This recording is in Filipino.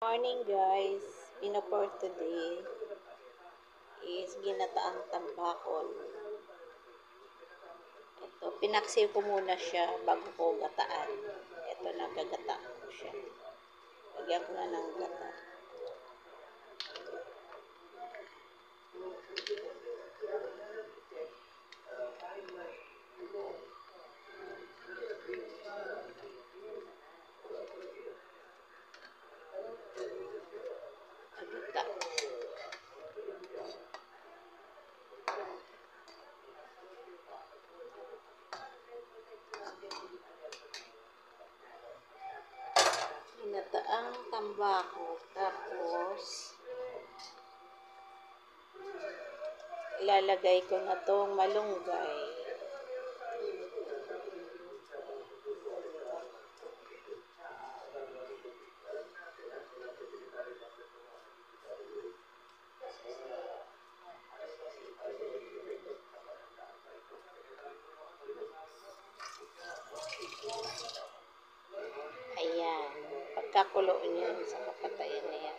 Morning guys, pinaport today is ginataang tambakol. Ito, pinaksiw ko muna siya bago ko gataan. Ito, nagagataan ko siya. Lagyan ko na ng gata. Agata. Ginataang tambako. Tapos, ilalagay ko na tong malunggay. Ayan. Pagkakulo niyan sa kapatayan na yan.